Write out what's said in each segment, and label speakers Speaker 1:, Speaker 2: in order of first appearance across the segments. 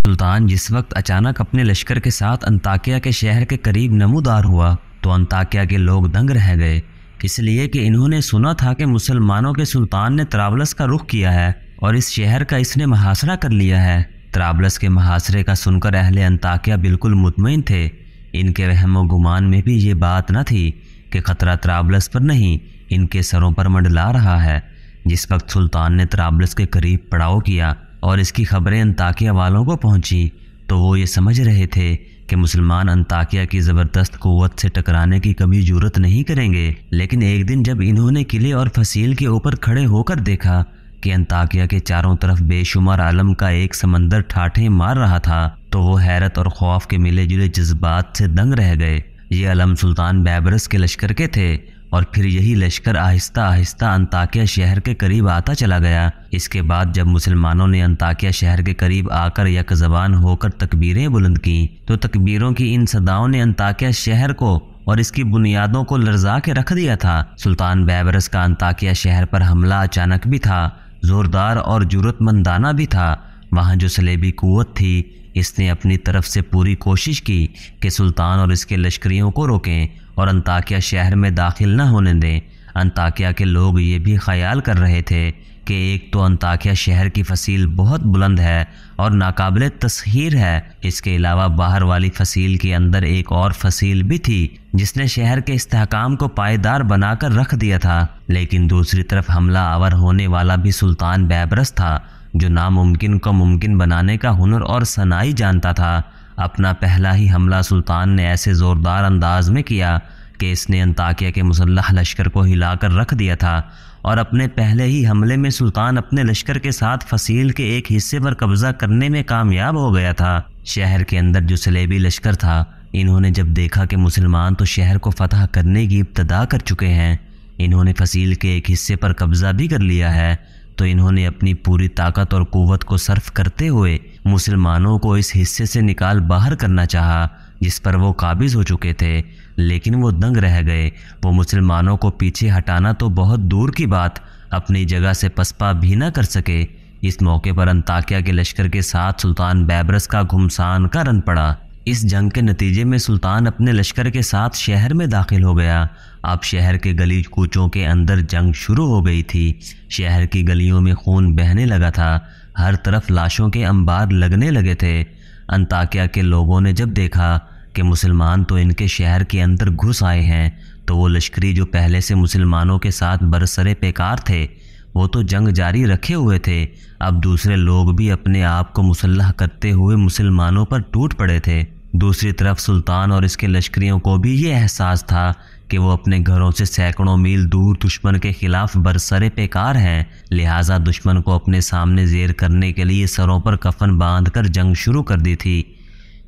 Speaker 1: سلطان جس وقت اچانک اپنے لشکر کے ساتھ انطاکیہ کے شہر کے قریب نمودار ہوا تو انطاکیہ کے لوگ دنگ رہ گئے، اس لیے کہ انہوں نے سنا تھا کہ مسلمانوں کے سلطان نے طرابلس کا رخ کیا ہے اور اس شہر کا اس نے محاصرہ کر لیا ہے۔ طرابلس کے محاصرے کا سن کر اہل انطاکیہ بالکل مطمئن تھے۔ ان کے وہم و گمان میں بھی یہ بات نہ تھی کہ خطرہ طرابلس پر نہیں، ان کے سروں پر منڈلا رہا ہے۔ جس وقت سلطان نے طرابلس کے قریب پڑاؤ کیا اور اس کی خبریں انطاکیہ والوں کو پہنچی تو وہ یہ سمجھ رہے تھے کہ مسلمان انطاکیہ کی زبردست قوت سے ٹکرانے کی کبھی جرأت نہیں کریں گے، لیکن ایک دن جب انہوں نے قلعے اور فصیل کے اوپر کھڑے ہو کر دیکھا کہ انطاکیہ کے چاروں طرف بے شمار عالم کا ایک سمندر ٹھاٹھیں مار رہا تھا تو وہ حیرت اور خوف کے ملے جلے جذبات سے دنگ رہ گئے۔ یہ علم سلطان بیبرس کے لشکر کے تھے اور پھر یہی لشکر آہستہ آہستہ انطاکیہ شہر کے قریب آتا چلا گیا۔ اس کے بعد جب مسلمانوں نے انطاکیہ شہر کے قریب آ کر یک زبان ہو کر تکبیریں بلند کیں تو تکبیروں کی ان صداؤں نے انطاکیہ شہر کو اور اس کی بنیادوں کو لرزا کے رکھ دیا تھا۔ سلطان بیبرس کا انطاکیہ شہر پر حملہ اچانک بھی تھا، زوردار اور جرأت مندانہ بھی تھا۔ وہاں جو صلیبی قوت تھی اس نے اپنی طرف سے پوری کوشش کی کہ سلطان اور اس کے لشکریوں کو روکیں اور انطاکیہ شہر میں داخل نہ ہونے دیں۔ انطاکیہ کے لوگ یہ بھی خیال کر رہے تھے کہ ایک تو انطاکیہ شہر کی فصیل بہت بلند ہے اور ناقابل تسخیر ہے، اس کے علاوہ باہر والی فصیل کے اندر ایک اور فصیل بھی تھی جس نے شہر کے استحکام کو پائیدار بنا کر رکھ دیا تھا، لیکن دوسری طرف حملہ آور ہونے والا بھی سلطان بیبرس تھا جو ناممکن کو ممکن بنانے کا ہنر اور صناعی جانتا تھا۔ اپنا پہلا ہی حملہ سلطان نے ایسے زوردار انداز میں کیا کہ اس نے انطاکیہ کے مسلح لشکر کو ہلا کر رکھ دیا تھا، اور اپنے پہلے ہی حملے میں سلطان اپنے لشکر کے ساتھ فصیل کے ایک حصے پر قبضہ کرنے میں کامیاب ہو گیا تھا۔ شہر کے اندر جو صلیبی لشکر تھا، انہوں نے جب دیکھا کہ مسلمان تو شہر کو فتح کرنے کی ابتدا کر چکے ہیں، انہوں نے فصیل کے ایک حصے پر قبضہ بھی کر لیا ہے، تو انہوں نے اپنی پوری طاقت اور قوت کو صرف کرتے ہوئے مسلمانوں کو اس حصے سے نکال باہر کرنا چاہا جس پر وہ قابض ہو چکے تھے، لیکن وہ دنگ رہ گئے۔ وہ مسلمانوں کو پیچھے ہٹانا تو بہت دور کی بات، اپنی جگہ سے پسپا بھی نہ کر سکے۔ اس موقع پر انطاکیہ کے لشکر کے ساتھ سلطان بیبرس کا گھمسان کا رن پڑا۔ اس جنگ کے نتیجے میں سلطان اپنے لشکر کے ساتھ شہر میں داخل ہو گیا۔ اب شہر کے گلی کوچوں کے اندر جنگ شروع ہو گئی تھی۔ شہر کی گلیوں میں خون بہنے لگا تھا، ہر طرف لاشوں کے انبار لگنے لگے تھے۔ انطاکیہ کے لوگوں نے جب دیکھا کہ مسلمان تو ان کے شہر کے اندر گھس آئے ہیں تو وہ لشکری جو پہلے سے مسلمانوں کے ساتھ برسرے پیکار تھے وہ تو جنگ جاری رکھے ہوئے تھے، اب دوسرے لوگ بھی اپنے آپ کو مسلح کرتے ہوئے مسلمانوں پر ٹوٹ پڑے تھے۔ دوسری طرف سلطان اور اس کے لشکریوں کو بھی یہ احساس تھا کہ وہ اپنے گھروں سے سینکڑوں میل دور دشمن کے خلاف برسرے پیکار ہیں، لہٰذا دشمن کو اپنے سامنے زیر کرنے کے لیے سروں پر کفن باندھ کر جنگ شروع کر دی تھی۔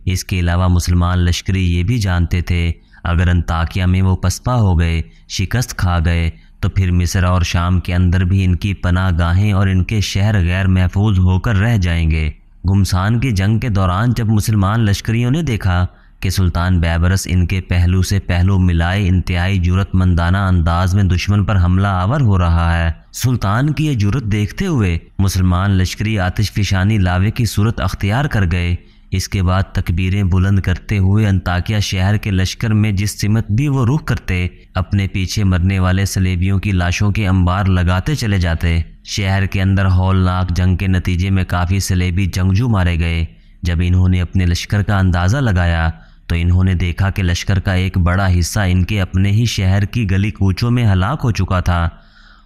Speaker 1: اس کے علاوہ مسلمان لشکری یہ بھی جانتے تھے اگر انطاکیہ میں وہ پسپا ہو گئے، شکست کھا گئے تو پھر مصر اور شام کے اندر بھی ان کی پناہ گاہیں اور ان کے شہر غیر محفوظ ہو کر رہ جائیں گے۔ گھمسان کی جنگ کے دوران جب مسلمان لشکریوں نے دیکھا کہ سلطان بیبرس ان کے پہلو سے پہلو ملائے انتہائی جرأت مندانہ انداز میں دشمن پر حملہ آور ہو رہا ہے، سلطان کی یہ جرأت دیکھتے ہوئے مسلمان لشکری آتش فشانی لاوے کی صورت اختیار کر گئے۔ اس کے بعد تکبیریں بلند کرتے ہوئے انطاکیہ شہر کے لشکر میں جس سمت بھی وہ رخ کرتے اپنے پیچھے مرنے والے صلیبیوں کی لاشوں کے انبار لگاتے چلے جاتے۔ شہر کے اندر ہولناک جنگ کے نتیجے میں کافی صلیبی جنگجو مارے گئے۔ جب انہوں نے اپنے لشکر کا اندازہ لگایا تو انہوں نے دیکھا کہ لشکر کا ایک بڑا حصہ ان کے اپنے ہی شہر کی گلی کوچوں میں ہلاک ہو چکا تھا،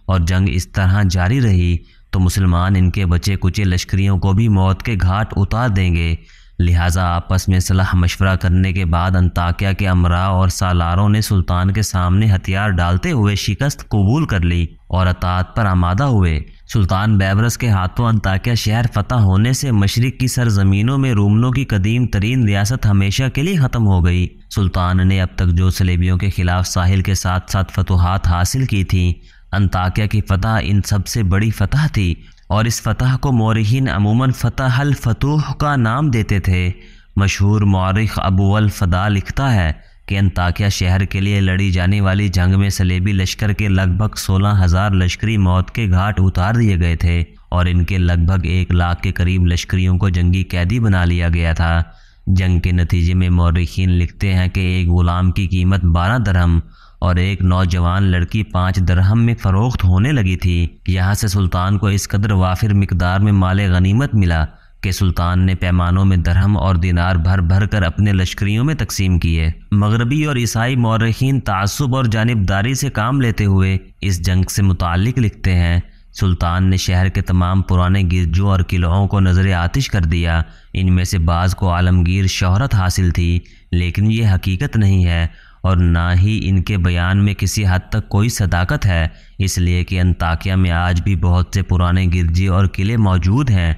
Speaker 1: اور جنگ اس طرح جاری رہی تو مسلمان ان کے بچے کچے لشکریوں کو بھی موت کے گھاٹ اتار دیں گے۔ لہٰذا آپس میں صلاح مشورہ کرنے کے بعد انطاکیہ کے امراء اور سالاروں نے سلطان کے سامنے ہتھیار ڈالتے ہوئے شکست قبول کر لی اور اطاعت پر آمادہ ہوئے۔ سلطان بیبرس کے ہاتھوں انطاکیہ شہر فتح ہونے سے مشرق کی سرزمینوں میں رومنوں کی قدیم ترین ریاست ہمیشہ کے لیے ختم ہو گئی۔ سلطان نے اب تک جو صلیبیوں کے خلاف ساحل کے ساتھ ساتھ فتوحات حاصل کی تھیں، انطاکیہ کی فتح ان سب سے بڑی فتح تھی، اور اس فتح کو مورخین عموماً فتح الفتوح کا نام دیتے تھے۔ مشہور مورخ ابو الفدا لکھتا ہے کہ انطاکیہ شہر کے لیے لڑی جانے والی جنگ میں صلیبی لشکر کے لگ بھگ 16,000 لشکری موت کے گھاٹ اتار دیے گئے تھے، اور ان کے لگ بھگ 1 لاکھ کے قریب لشکریوں کو جنگی قیدی بنا لیا گیا تھا۔ جنگ کے نتیجے میں مورخین لکھتے ہیں کہ ایک غلام کی قیمت 12 درہم اور ایک نوجوان لڑکی 5 درہم میں فروخت ہونے لگی تھی۔ یہاں سے سلطان کو اس قدر وافر مقدار میں مال غنیمت ملا کہ سلطان نے پیمانوں میں درہم اور دینار بھر بھر کر اپنے لشکریوں میں تقسیم کیے۔ مغربی اور عیسائی مورخین تعصب اور جانبداری سے کام لیتے ہوئے اس جنگ سے متعلق لکھتے ہیں، سلطان نے شہر کے تمام پرانے گرجوں اور قلعوں کو نظر آتش کر دیا۔ ان میں سے بعض کو عالمگیر شہرت حاصل تھی، لیکن یہ حقیقت نہیں ہے اور نہ ہی ان کے بیان میں کسی حد تک کوئی صداقت ہے، اس لیے کہ انطاکیہ میں آج بھی بہت سے پرانے گرجے اور قلعے موجود ہیں۔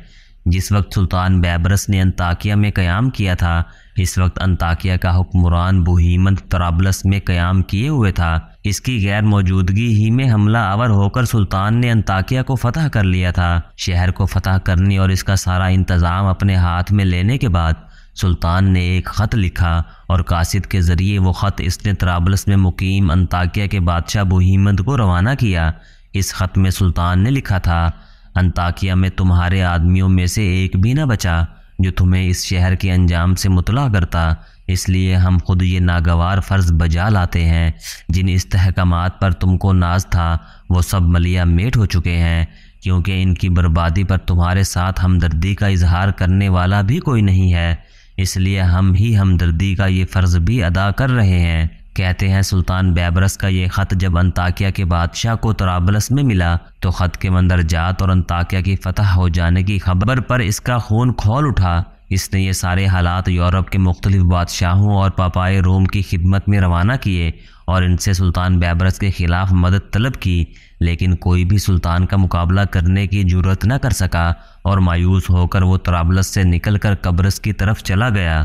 Speaker 1: جس وقت سلطان بیبرس نے انطاکیہ میں قیام کیا تھا، اس وقت انطاکیہ کا حکمران بوہیمند طرابلس میں قیام کیے ہوئے تھا۔ اس کی غیر موجودگی ہی میں حملہ آور ہو کر سلطان نے انطاکیہ کو فتح کر لیا تھا۔ شہر کو فتح کرنے اور اس کا سارا انتظام اپنے ہاتھ میں لینے کے بعد سلطان نے ایک خط لکھا اور قاصد کے ذریعے وہ خط اس نے طرابلس میں مقیم انطاکیہ کے بادشاہ بوہیمند کو روانہ کیا۔ اس خط میں سلطان نے لکھا تھا، انطاکیہ میں تمہارے آدمیوں میں سے ایک بھی نہ بچا جو تمہیں اس شہر کے انجام سے مطلع کرتا، اس لیے ہم خود یہ ناگوار فرض بجا لاتے ہیں۔ جن استحکامات پر تم کو ناز تھا وہ سب ملیہ میٹ ہو چکے ہیں، کیونکہ ان کی بربادی پر تمہارے ساتھ ہمدردی کا اظہار کرنے والا بھی کوئی نہیں ہے، اس لیے ہم ہی ہمدردی کا یہ فرض بھی ادا کر رہے ہیں۔ کہتے ہیں سلطان بیبرس کا یہ خط جب انطاکیہ کے بادشاہ کو طرابلس میں ملا تو خط کے مندرجات اور انطاکیہ کی فتح ہو جانے کی خبر پر اس کا خون کھول اٹھا۔ اس نے یہ سارے حالات یورپ کے مختلف بادشاہوں اور پاپائے روم کی خدمت میں روانہ کیے اور ان سے سلطان بیبرس کے خلاف مدد طلب کی، لیکن کوئی بھی سلطان کا مقابلہ کرنے کی جرأت نہ کر سکا اور مایوس ہو کر وہ طرابلس سے نکل کر قبرص کی طرف چلا گیا۔